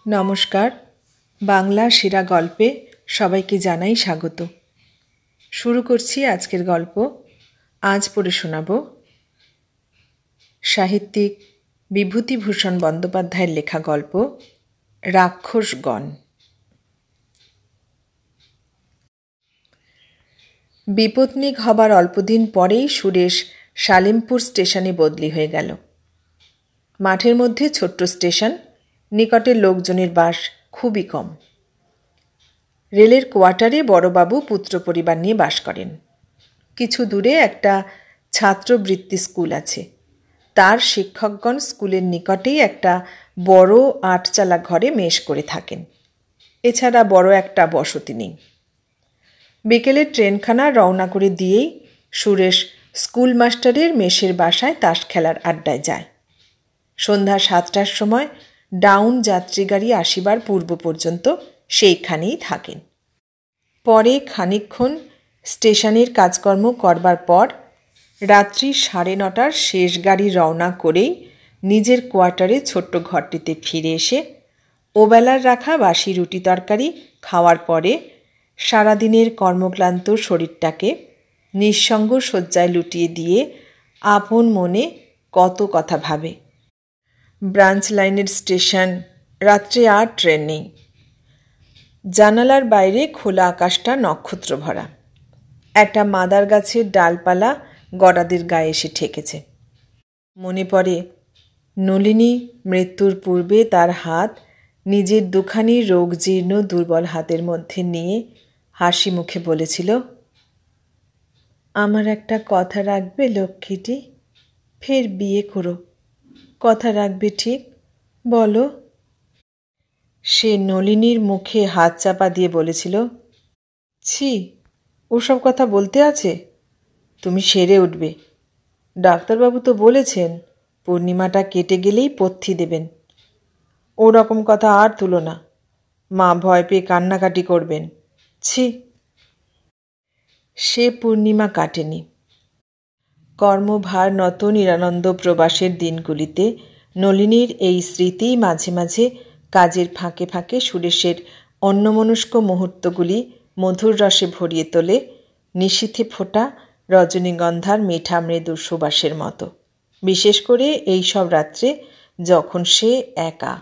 নমস্কার। বাংলা সেরা গল্পে সবাইকে জানাই স্বাগত। শুরু করছি আজকের গল্প। আজ পড়ে শোনাব সাহিত্যিক বিভূতিভূষণ বন্দ্যোপাধ্যায়ের লেখা গল্প রাক্ষসগণ। বিপত্নিক হবার অল্পদিন পরেই সুরেশ সালেমপুর স্টেশনে বদলি হয়ে গেল। মাঠের মধ্যে ছোট্ট স্টেশন, নিকটের লোকজনের বাস খুবই কম। রেলের কোয়ার্টারে বড়বাবু পুত্র পরিবার নিয়ে বাস করেন। কিছু দূরে একটা ছাত্রবৃত্তি স্কুল আছে। তার শিক্ষকগণ স্কুলের নিকটেই একটা বড় ৮ চালা ঘরে মেস করে থাকেন। এছাড়া বড় একটা বসতি নেই। বিকেলের ট্রেনখানা রওনা করে দিয়েই সুরেশ স্কুল মাস্টারের মেসের বাসায় তাস খেলার আড্ডায় যায়। সন্ধ্যা ৭টার সময় ডাউন যাত্রীগাড়ি আসিবার পূর্ব পর্যন্ত সেইখানেই থাকেন। পরে খানিকক্ষণ স্টেশনের কাজকর্ম করবার পর রাত্রি ৯:৩০ শেষ গাড়ি রওনা করেই নিজের কোয়ার্টারে ছোট্ট ঘরটিতে ফিরে এসে ওবেলার রাখা বাসি রুটি তরকারি খাওয়ার পরে সারাদিনের কর্মক্লান্ত শরীরটাকে নিঃসঙ্গ শয্যায় লুটিয়ে দিয়ে আপন মনে কত কথা ভাবে। ব্রাঞ্চ লাইনের স্টেশন, রাত্রে আর ট্রেন নেই। জানালার বাইরে খোলা আকাশটা নক্ষত্র ভরা। একটা মাদার গাছের ডালপালা গড়াদের গায়ে এসে ঠেকেছে। মনে পড়ে নলিনী মৃত্যুর পূর্বে তার হাত নিজের দুখানি রোগজীর্ণ দুর্বল হাতের মধ্যে নিয়ে হাসি মুখে বলেছিল, আমার একটা কথা রাখবে লক্ষ্মীটি? ফের বিয়ে করো, কথা রাখবে ঠিক? বলো। সে নলিনীর মুখে হাত চাপা দিয়ে বলেছিল, ছি, ওসব কথা বলতে আছে? তুমি সেরে উঠবে। ডাক্তারবাবু তো বলেছেন পূর্ণিমাটা কেটে গেলেই পথ্যি দেবেন। ওরকম কথা আর তুলো না, মা ভয় পেয়ে কান্নাকাটি করবেন। ছি। সে পূর্ণিমা কাটেনি। কর্মভার নত নিরানন্দ প্রবাসের দিনগুলিতে নলিনীর এই স্মৃতি মাঝে মাঝে কাজের ফাঁকে ফাঁকে সুরেশের অন্যমনস্ক মুহূর্তগুলি মধুর রসে ভরিয়ে তোলে নিশীথে ফোটা রজনীগন্ধার মিঠা মৃদু সুবাসের মতো। বিশেষ করে এই সব রাত্রে যখন সে একা।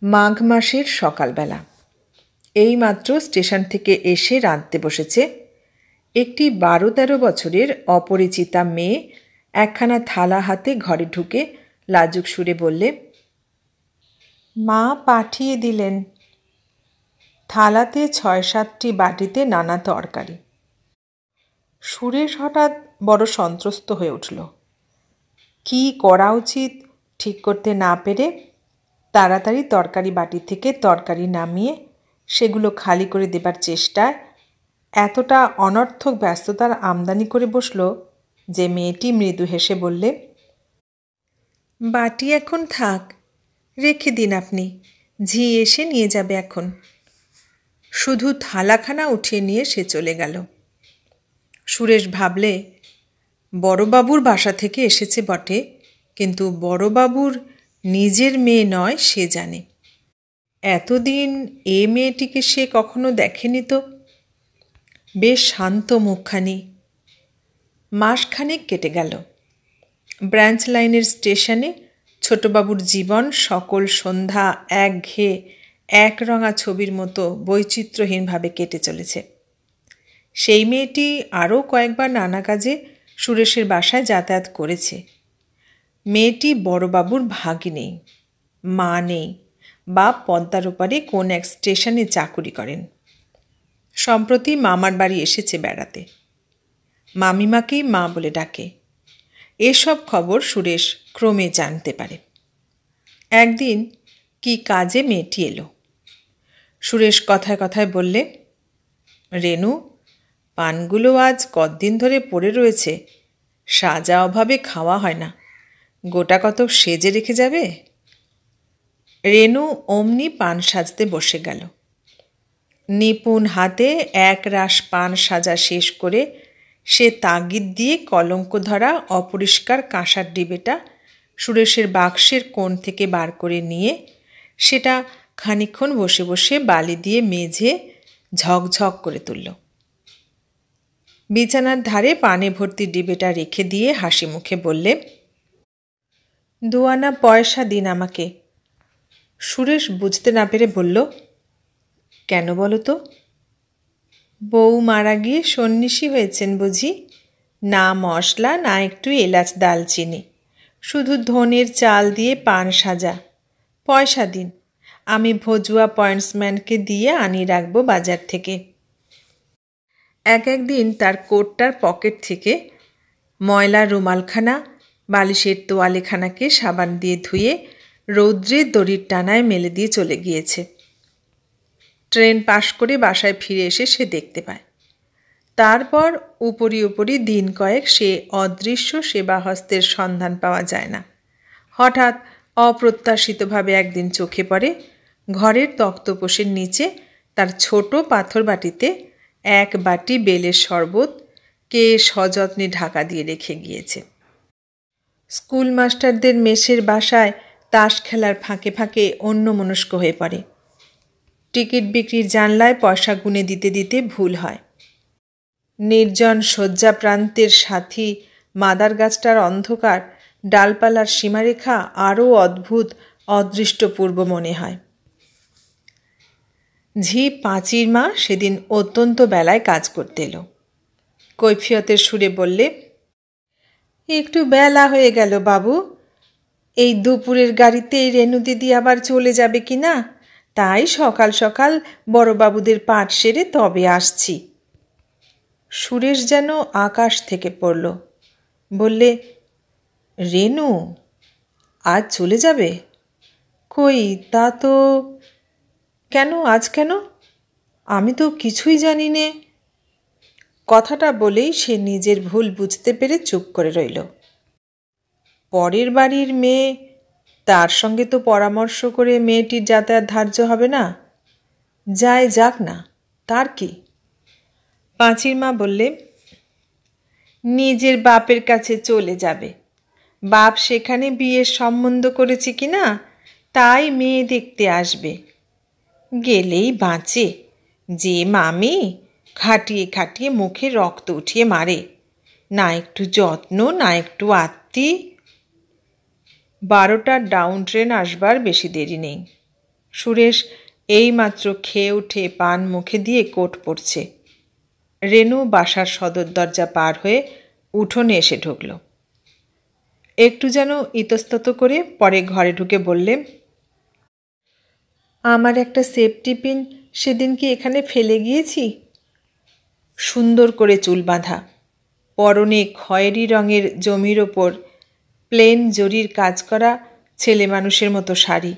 মাঘ মাসের সকালবেলা এইমাত্র স্টেশন থেকে এসে রাঁধতে বসেছে। একটি ১২-১৩ বছরের অপরিচিতা মেয়ে একখানা থালা হাতে ঘরে ঢুকে লাজুক সুরে বললে, মা পাঠিয়ে দিলেন। থালাতে ৬-৭টি বাটিতে নানা তরকারি। সুরেশ হঠাৎ বড় সন্ত্রস্ত হয়ে উঠল। কি করা উচিত ঠিক করতে না পেরে তাড়াতাড়ি তরকারি বাটি থেকে তরকারি নামিয়ে সেগুলো খালি করে দেবার চেষ্টায় এতটা অনর্থক ব্যস্ততার আমদানি করে বসল যে মেয়েটি মৃদু হেসে বললে, বাটি এখন থাক, রেখে দিন আপনি, ঝি এসে নিয়ে যাবে এখন। শুধু থালাখানা উঠিয়ে নিয়ে সে চলে গেল। সুরেশ ভাবলে, বড়বাবুর বাসা থেকে এসেছে বটে, কিন্তু বড়বাবুর নিজের মেয়ে নয় সে জানে। এতদিন এ মেয়েটিকে সে কখনো দেখেনি তো। বেশ শান্ত মুখখানি। মাসখানেক কেটে গেল। ব্রাঞ্চ লাইনের স্টেশনে ছোটবাবুর জীবন সকল সন্ধ্যা একঘেয়ে একরঙা ছবির মতো বৈচিত্র্যহীনভাবে কেটে চলেছে। সেই মেয়েটি আরও কয়েকবার নানা কাজে সুরেশের বাসায় যাতায়াত করেছে। মেয়েটি বড়বাবুর ভাগিনী, মা নেই, বাপ পদ্মার ওপারে কোন এক স্টেশনে চাকুরি করেন। সম্প্রতি মামার বাড়ি এসেছে বেড়াতে। মামিমাকেই মা বলে ডাকে। এসব খবর সুরেশ ক্রমে জানতে পারে। একদিন কি কাজে মেয়েটি এলো। সুরেশ কথায় কথায় বললে, রেনু, পানগুলো আজ কতদিন ধরে পড়ে রয়েছে, সাজা অভাবে খাওয়া হয় না, গোটা কত সেজে রেখে যাবে। রেনু অমনি পান সাজতে বসে গেল। নিপুণ হাতে এক রাশ পান সাজা শেষ করে সে তাগিদ দিয়ে কলঙ্ক ধরা অপরিষ্কার কাঁসার ডিবেটা সুরেশের বাক্সের কোণ থেকে বার করে নিয়ে সেটা খানিকক্ষণ বসে বসে বালি দিয়ে মেঝে ঝকঝক করে তুলল। বিছানার ধারে পানি ভর্তি ডিবেটা রেখে দিয়ে হাসি মুখে বললে, 2 আনা পয়সা দিন আমাকে। সুরেশ বুঝতে না পেরে বলল, কেন বলো তো? বউ মারা গিয়ে সন্ন্যাসী হয়েছেন বুঝি? না মশলা, না একটু এলাচ দালচিনি, শুধু ধনের চাল দিয়ে পান সাজা। পয়সা দিন, আমি ভজুয়া পয়েন্টসম্যানকে দিয়ে আনিয়ে রাখবো বাজার থেকে। একদিন তার কোটটার পকেট থেকে ময়লা রুমালখানা, বালিশের তোয়ালেখানাকে সাবান দিয়ে ধুয়ে রৌদ্রের দড়ির টানায় মেলে দিয়ে চলে গিয়েছে। ট্রেন পাশ করে বাসায় ফিরে এসে সে দেখতে পায়। তারপর উপরি উপরি দিন কয়েক সে অদৃশ্য সেবাহস্তের সন্ধান পাওয়া যায় না। হঠাৎ অপ্রত্যাশিতভাবে একদিন চোখে পড়ে ঘরের তক্তপোষের নিচে তার ছোট পাথর বাটিতে 1 বাটি বেলের শরবত কে সযত্নে ঢাকা দিয়ে রেখে গিয়েছে। স্কুল মাস্টারদের মেসের বাসায় তাস খেলার ফাঁকে ফাঁকে অন্যমনস্ক হয়ে পড়ে। টিকিট বিক্রির জানলায় পয়সা গুনে দিতে দিতে ভুল হয়। নির্জন শয্যা প্রান্তের সাথী মাদার গাছটার অন্ধকার ডালপালার সীমারেখা আরও অদ্ভুত অদৃষ্টপূর্ব মনে হয়। ঝি পাঁচির মা সেদিন অত্যন্ত বেলায় কাজ করতে এলো। কৈফিয়তের সুরে বললে, একটু বেলা হয়ে গেল বাবু, এই দুপুরের গাড়িতেই রেণু দিদি আবার চলে যাবে কি না, তাই সকাল সকাল বড়বাবুদের পাঠ সেরে তবে আসছি। সুরেশ যেন আকাশ থেকে পড়ল। বললে, রেণু আজ চলে যাবে? কই তা তো। কেন আজ কেন? আমি তো কিছুই জানি নে। কথাটা বলেই সে নিজের ভুল বুঝতে পেরে চুপ করে রইল। পরের বাড়ির মেয়ে, তার সঙ্গে তো পরামর্শ করে মেয়েটির যাতায়াত ধার্য হবে না। যায় যাক না, তার কি? পাঁচির মা বললে, নিজের বাপের কাছে চলে যাবে। বাপ সেখানে বিয়ের সম্বন্ধ করেছে কি না, তাই মেয়ে দেখতে আসবে। গেলেই বাঁচে, যে মামি খাটিয়ে খাটিয়ে মুখে রক্ত উঠিয়ে মারে, না একটু যত্ন, না একটু আত্মি। 12টার ডাউন ট্রেন আসবার বেশি দেরি নেই। সুরেশ এইমাত্র খেয়ে উঠে পান মুখে দিয়ে কোট পরছে। রেণু বাসার সদর দরজা পার হয়ে উঠোনে এসে ঢুকল। একটু যেন ইতস্তত করে পরে ঘরে ঢুকে বললে, আমার একটা সেফটি পিন সেদিন কি এখানে ফেলে গিয়েছি? সুন্দর করে চুল বাঁধা, পরনে খয়েরি রঙের জমির ওপর প্লেন জরির কাজ করা ছেলে মানুষের মতো শাড়ি,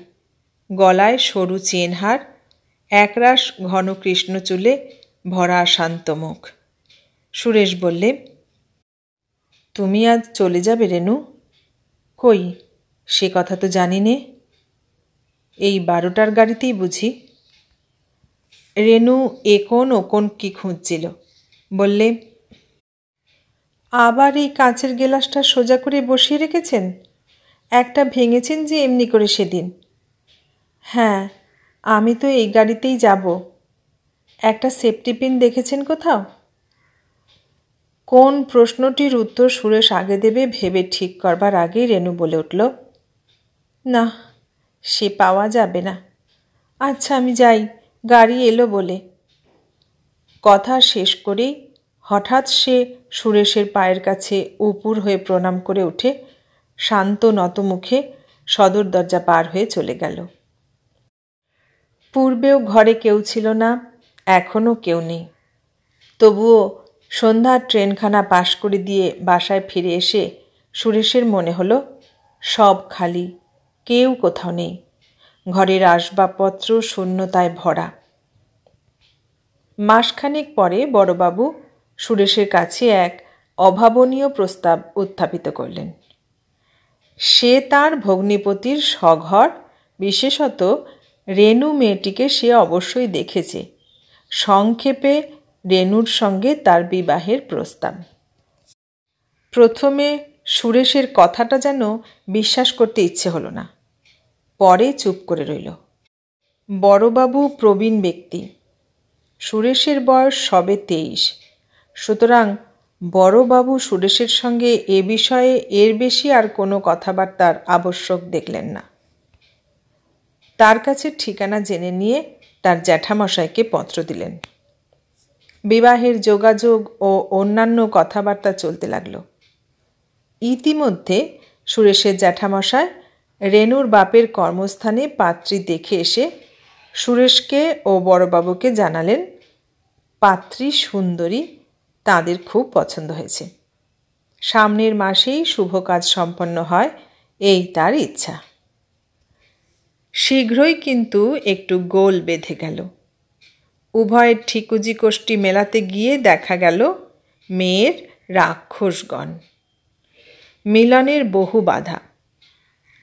গলায় সরু চেনহার, একরাশ ঘন কৃষ্ণ চুলে ভরা শান্ত মুখ। সুরেশ বললে, তুমি আজ চলে যাবে রেণু? কই, সে কথা তো জানি নে। এই 12টার গাড়িতেই বুঝি? রেণু একোন ওকোন কি খুঁজছিল। বললে, আবার এই কাঁচের গেলাসটা সোজা করে বসিয়ে রেখেছেন? একটা ভেঙেছেন যে এমনি করে সেদিন। হ্যাঁ, আমি তো এই গাড়িতেই যাব। একটা সেফটি পিন দেখেছেন কোথাও? কোন প্রশ্নটির উত্তর সুরেশ আগে দেবে ভেবে ঠিক করবার আগেই রেণু বলে উঠল, না, সে পাওয়া যাবে না। আচ্ছা আমি যাই, গাড়ি এলো বলে। কথা শেষ করেই হঠাৎ সে সুরেশের পায়ের কাছে উপুর হয়ে প্রণাম করে উঠে শান্ত নত মুখে সদর দরজা পার হয়ে চলে গেল। পূর্বেও ঘরে কেউ ছিল না, এখনও কেউ নেই। তবুও সন্ধ্যার ট্রেনখানা পাশ করে দিয়ে বাসায় ফিরে এসে সুরেশের মনে হলো সব খালি, কেউ কোথাও নেই। ঘরের আসবাবপত্র শূন্যতায় ভরা। মাসখানেক পরে বড়বাবু সুরেশের কাছে এক অভাবনীয় প্রস্তাব উত্থাপিত করলেন। সে তার ভগ্নিপতির স্বঘর, বিশেষত রেণু মেয়েটিকে সে অবশ্যই দেখেছে। সংক্ষেপে রেণুর সঙ্গে তার বিবাহের প্রস্তাব। প্রথমে সুরেশের কথাটা যেন বিশ্বাস করতে ইচ্ছে হলো না, পরে চুপ করে রইল। বড়বাবু প্রবীণ ব্যক্তি, সুরেশের বয়স সবে 23। সুতরাং বড়বাবু সুরেশের সঙ্গে এ বিষয়ে এর বেশি আর কোনো কথাবার্তার আবশ্যক দেখলেন না। তার কাছে ঠিকানা জেনে নিয়ে তার জ্যাঠামশাইকে পত্র দিলেন। বিবাহের যোগাযোগ ও অন্যান্য কথাবার্তা চলতে লাগল। ইতিমধ্যে সুরেশের জ্যাঠামশাই রেনুর বাপের কর্মস্থানে পাত্রী দেখে এসে সুরেশকে ও বড়বাবুকে জানালেন পাত্রী সুন্দরী, তাদের খুব পছন্দ হয়েছে। সামনের মাসেই শুভ কাজ সম্পন্ন হয়, এই তার ইচ্ছা। শীঘ্রই কিন্তু একটু গোল বেঁধে গেল। উভয়ের ঠিকুজি কোষ্ঠী মেলাতে গিয়ে দেখা গেল মেয়ের রাক্ষসগণ। মিলনের বহু বাধা।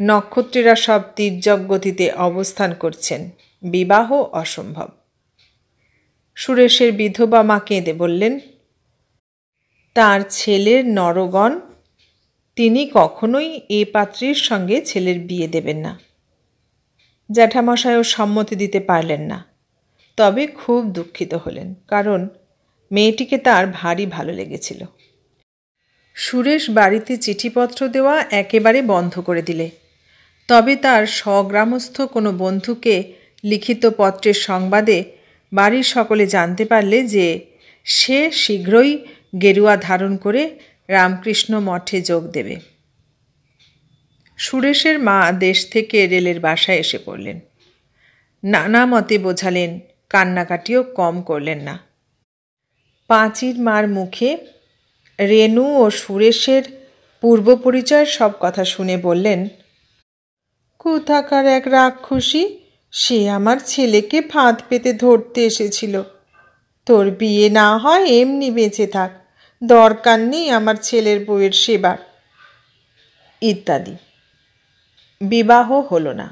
নক্ষত্রেরা সব তির্যক গতিতে অবস্থান করছেন, বিবাহ অসম্ভব। সুরেশের বিধবা মা কেঁদে বললেন, তার ছেলের নরগণ, তিনি কখনোই এ পাত্রীর সঙ্গে ছেলের বিয়ে দেবেন না। জ্যাঠামশাইও সম্মতি দিতে পারলেন না, তবে খুব দুঃখিত হলেন, কারণ মেয়েটিকে তার ভারী ভালো লেগেছিল। সুরেশ বাড়িতে চিঠিপত্র দেওয়া একেবারে বন্ধ করে দিলে, তবে তার স্বগ্রামস্থ কোনো বন্ধুকে লিখিত পত্রের সংবাদে বাড়ির সকলে জানতে পারলে যে সে শীঘ্রই গেরুয়া ধারণ করে রামকৃষ্ণ মঠে যোগ দেবে। সুরেশের মা দেশ থেকে রেলের বাসায় এসে পড়লেন। নানা মতে বোঝালেন, কান্নাকাটিও কম করলেন না। পাঁচির মার মুখে রেনু ও সুরেশের পূর্ব পরিচয়ের সব কথা শুনে বললেন, কোথাকার এক রাক্ষসী, সে আমার ছেলেকে ফাঁদ পেতে ধরতে এসেছিল। তোর বিয়ে না হয় এমনি বেঁচে থাক, দরকার নেই আমার ছেলের বউয়ের সেবার, ইত্যাদি। বিবাহ হলো না।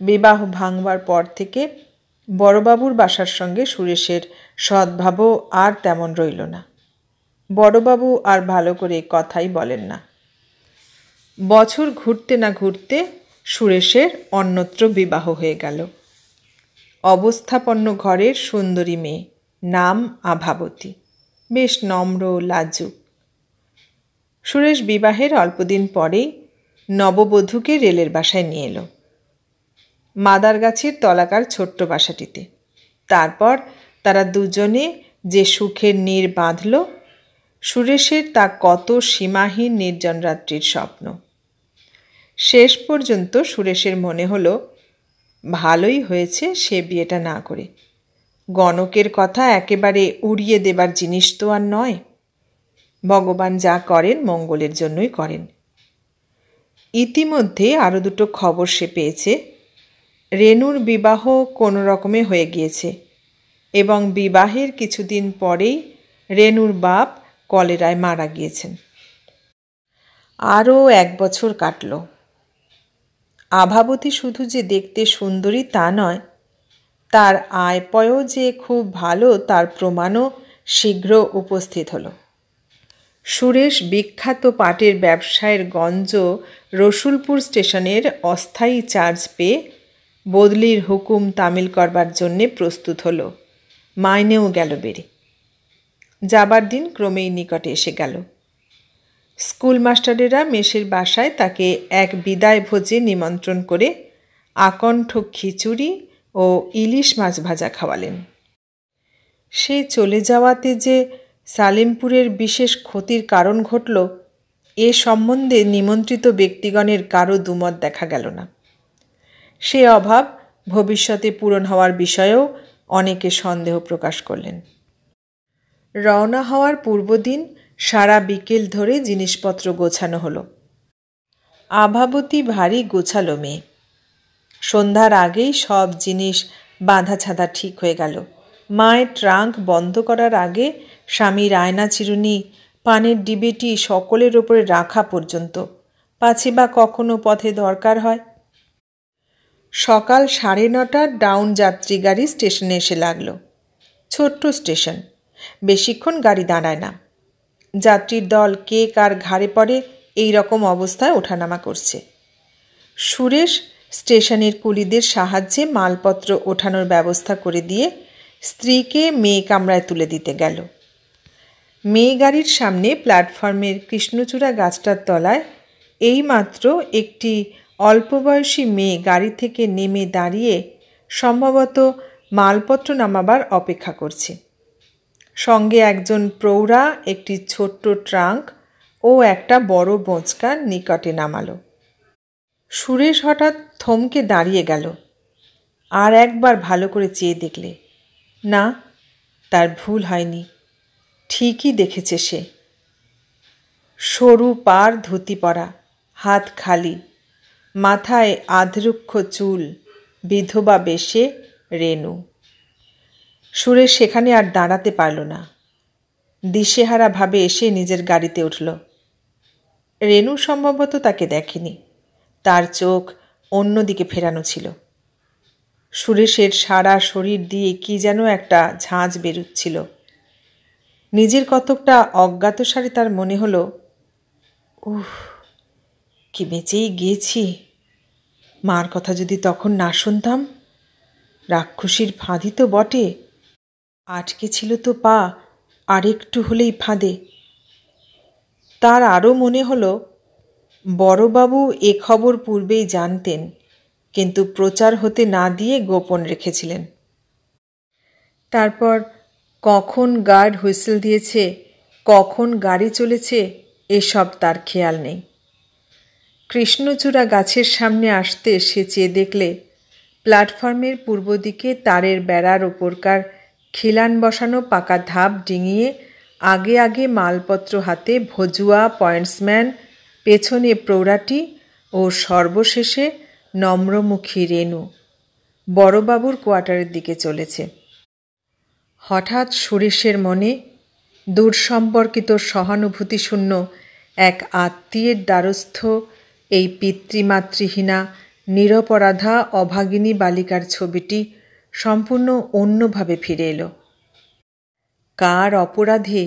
বিবাহ ভাঙবার পর থেকে বড়বাবুর বাসার সঙ্গে সুরেশের সদ্ভাবও আর তেমন রইল না। বড়বাবু আর ভালো করে কথাই বলেন না। বছর ঘুরতে না ঘুরতে সুরেশের অন্যত্র বিবাহ হয়ে গেল। অবস্থাপন্ন ঘরের সুন্দরী মেয়ে, নাম আভাবতী, বেশ নম্র লাজুক। সুরেশ বিবাহের অল্পদিন পরেই নববধূকে রেলের বাসায় নিয়ে এলো, মাদার গাছের তলাকার ছোট্ট বাসাটিতে। তারপর তারা দুজনে যে সুখের নীড় বাঁধল, সুরেশের তা কত সীমাহীন নির্জন রাত্রির স্বপ্ন। শেষ পর্যন্ত সুরেশের মনে হলো ভালোই হয়েছে সে বিয়েটা না করে। গণকের কথা একেবারে উড়িয়ে দেবার জিনিস তো আর নয়। ভগবান যা করেন মঙ্গলের জন্যই করেন। ইতিমধ্যে আরও দুটো খবর সে পেয়েছে। রেনুর বিবাহ কোনো রকমে হয়ে গিয়েছে এবং বিবাহের কিছুদিন পরেই রেনুর বাপ কলেরায় মারা গিয়েছেন। আরও 1 বছর কাটল। আভাবতী শুধু যে দেখতে সুন্দরী তা নয়, তার আয়পয়ও যে খুব ভালো তার প্রমাণও শীঘ্র উপস্থিত হল। সুরেশ বিখ্যাত পাটের ব্যবসায়ের গঞ্জ রসুলপুর স্টেশনের অস্থায়ী চার্জ পেয়ে বদলির হুকুম তামিল করবার জন্যে প্রস্তুত হল। মাইনেও গেল বেড়ে। যাবার দিন ক্রমেই নিকটে এসে গেল। স্কুল মাস্টারেরা মেসের বাসায় তাকে এক বিদায় ভোজে নিমন্ত্রণ করে আকণ্ঠ খিচুড়ি ও ইলিশ মাছ ভাজা খাওয়ালেন। সে চলে যাওয়াতে যে সালেমপুরের বিশেষ ক্ষতির কারণ ঘটল, এ সম্বন্ধে নিমন্ত্রিত ব্যক্তিগণের কারও দুমত দেখা গেল না। সে অভাব ভবিষ্যতে পূরণ হওয়ার বিষয়েও অনেকে সন্দেহ প্রকাশ করলেন। রওনা হওয়ার পূর্বদিন সারা বিকেল ধরে জিনিসপত্র গোছানো হলো। আভাবতী ভারী গোছালো মেয়ে। সন্ধ্যার আগেই সব জিনিস বাঁধা ছাঁধা ঠিক হয়ে গেল। মায়ের ট্রাঙ্ক বন্ধ করার আগে স্বামীর আয়না চিরুনি, পানের ডিবেটি সকলের ওপরে রাখা পর্যন্ত, পাছে বা কখনো পথে দরকার হয়। সকাল 9:30 ডাউন যাত্রী গাড়ি স্টেশনে এসে লাগল। ছোট্ট স্টেশন, বেশিক্ষণ গাড়ি দাঁড়ায় না। যাত্রীর দল কে কার ঘাড়ে পড়ে এই রকম অবস্থায় ওঠানামা করছে। সুরেশ স্টেশনের কুলিদের সাহায্যে মালপত্র ওঠানোর ব্যবস্থা করে দিয়ে স্ত্রীকে মেয়ে কামরায় তুলে দিতে গেল। মেয়ে গাড়ির সামনে প্ল্যাটফর্মের কৃষ্ণচূড়া গাছটার তলায় এইমাত্র একটি অল্পবয়সী মেয়ে গাড়ি থেকে নেমে দাঁড়িয়ে সম্ভবত মালপত্র নামাবার অপেক্ষা করছে। সঙ্গে একজন প্রৌঢ়া একটি ছোট্ট ট্রাঙ্ক ও একটা বড় বোঁচকা নিকটে নামালো। সুরেশ হঠাৎ থমকে দাঁড়িয়ে গেল। আর একবার ভালো করে চেয়ে দেখলে, না, তার ভুল হয়নি, ঠিকই দেখেছে সে। সরু পাড় ধুতি পরা, হাত খালি, মাথায় আধরুক্ষ চুল, বিধবা বেশে রেণু। সুরেশ সেখানে আর দাঁড়াতে পারল না। দিশেহারা ভাবে এসে নিজের গাড়িতে উঠল। রেণু সম্ভবত তাকে দেখেনি, তার চোখ অন্যদিকে ফেরানো ছিল। সুরেশের সারা শরীর দিয়ে কি যেন একটা ঝাঁঝ বেরুচ্ছিল। নিজের কতকটা অজ্ঞাতসারে তার মনে হলো, উহ, কি বেঁচেই গিয়েছি। মার কথা যদি তখন না শুনতাম। রাক্ষসীর ফাঁদি তো বটে, আটকে ছিল তো পা, আরেকটু হলেই ফাঁদে। তার আরও মনে হলো, বড়বাবু এ খবর পূর্বেই জানতেন, কিন্তু প্রচার হতে না দিয়ে গোপন রেখেছিলেন। তারপর কখন গার্ড হুইসেল দিয়েছে, কখন গাড়ি চলেছে, এসব তার খেয়াল নেই। কৃষ্ণচূড়া গাছের সামনে আসতে সে চেয়ে দেখলে প্ল্যাটফর্মের পূর্ব দিকে তারের বেড়ার ওপরকার খিলান বসানো পাকা ধাপ ডিঙিয়ে আগে আগে মালপত্র হাতে ভজুয়া পয়েন্টসম্যান, পেছনে প্রৌঢ়াটি ও সর্বশেষে নম্রমুখী রেণু বড়বাবুর কোয়ার্টারের দিকে চলেছে। হঠাৎ সুরেশের মনে দূরসম্পর্কিত সহানুভূতিশূন্য এক আত্মীয়ের দ্বারস্থ এই পিতৃমাতৃহীনা নিরপরাধা অভাগিনী বালিকার ছবিটি সম্পূর্ণ অন্যভাবে ফিরে এলো। কার অপরাধে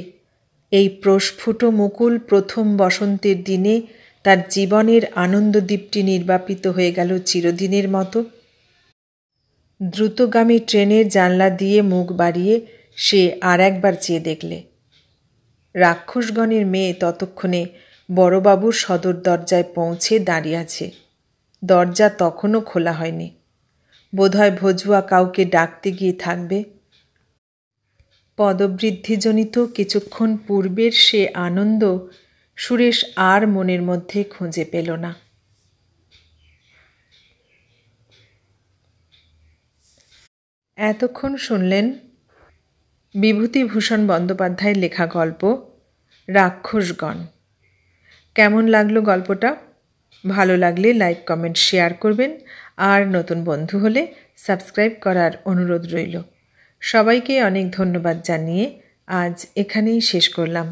এই প্রস্ফুট মুকুল প্রথম বসন্তের দিনে তার জীবনের আনন্দদ্বীপটি নির্বাপিত হয়ে গেল চিরদিনের মতো? দ্রুতগামী ট্রেনের জানলা দিয়ে মুখ বাড়িয়ে সে আর একবার চেয়ে দেখলে রাক্ষসগণের মেয়ে ততক্ষণে বড়বাবুর সদর দরজায় পৌঁছে দাঁড়িয়ে আছে। দরজা তখনও খোলা হয়নি। বোধহয় ভজুয়া কাউকে ডাকতে গিয়ে থাকবে। পদবৃদ্ধিজনিত কিছুক্ষণ পূর্বের সে আনন্দ সুরেশ আর মনের মধ্যে খুঁজে পেল না। এতক্ষণ শুনলেন বিভূতিভূষণ বন্দ্যোপাধ্যায়ের লেখা গল্প রাক্ষসগণ। কেমন লাগলো গল্পটা? ভালো লাগলে লাইক, কমেন্ট, শেয়ার করবেন। আর নতুন বন্ধু হলে সাবস্ক্রাইব করার অনুরোধ রইল। সবাইকে অনেক ধন্যবাদ জানিয়ে আজ এখানেই শেষ করলাম।